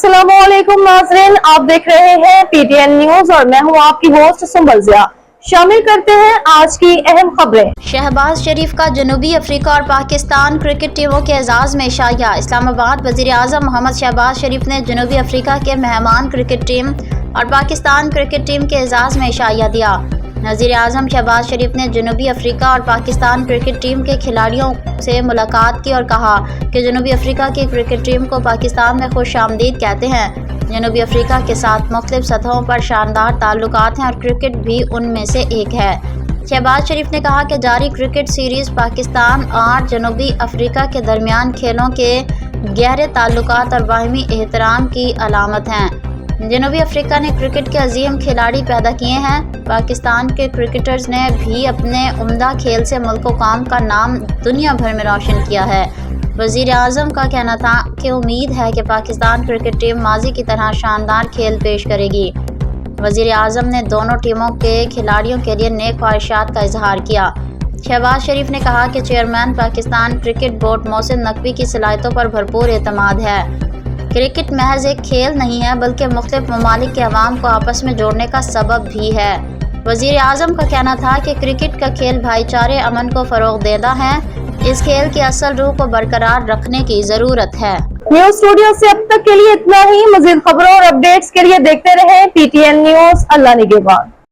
अस्सलामुअलैकुम नाज़रीन, आप देख रहे हैं पीटीएन न्यूज और मैं हूं आपकी होस्ट सुंबल ज़िया। शामिल करते हैं आज की अहम खबरें। शहबाज शरीफ का जनूबी अफ्रीका और पाकिस्तान क्रिकेट टीमों के एजाज में शाया। इस्लामाबाद वज़ीर आज़म मोहम्मद शहबाज शरीफ ने जनूबी अफ्रीका के मेहमान क्रिकेट टीम और पाकिस्तान क्रिकेट टीम के एजाज में शाया दिया। वज़ीर आज़म शहबाज शरीफ ने जनूबी अफ्रीका और पाकिस्तान क्रिकेट टीम के खिलाड़ियों से मुलाकात की और कहा कि जनूबी अफ्रीका की क्रिकेट टीम को पाकिस्तान में खुशामदीद कहते हैं। जनूबी अफ्रीका के साथ मुख्तलिफ सतहों पर शानदार ताल्लुकात हैं और क्रिकेट भी उनमें से एक है। शहबाज शरीफ ने कहा कि जारी क्रिकेट सीरीज़ पाकिस्तान और जनूबी अफ्रीका के दरमियान खेलों के गहरे ताल्लुकात और बाहमी एहतराम की अलामत हैं। जनूबी अफ्रीका ने क्रिकेट के अजीम खिलाड़ी पैदा किए हैं। पाकिस्तान के क्रिकेटर्स ने भी अपने उम्दा खेल से मुल्क कौम का नाम दुनिया भर में रोशन किया है। वज़ीर आज़म का कहना था कि उम्मीद है कि पाकिस्तान क्रिकेट टीम माजी की तरह शानदार खेल पेश करेगी। वज़ीर आज़म ने दोनों टीमों के खिलाड़ियों के लिए नेक ख्वाहिशात का इजहार किया। शहबाज शरीफ ने कहा कि chairman Pakistan cricket board Mohsin Naqvi की सलाहियतों पर भरपूर एतमाद है। क्रिकेट महज एक खेल नहीं है बल्कि मुख्तलिफ ममालिक के अवाम को आपस में जोड़ने का सबब भी है। वज़ीर आज़म का कहना था कि क्रिकेट का खेल भाईचारे अमन को फ़रोग़ देता है। इस खेल की असल रूह को बरकरार रखने की ज़रूरत है। न्यूज स्टूडियो से अब तक के लिए इतना ही। मज़ीद खबरों और अपडेट्स के लिए देखते रहें पीटीएन न्यूज। अल्लाह निगहबान।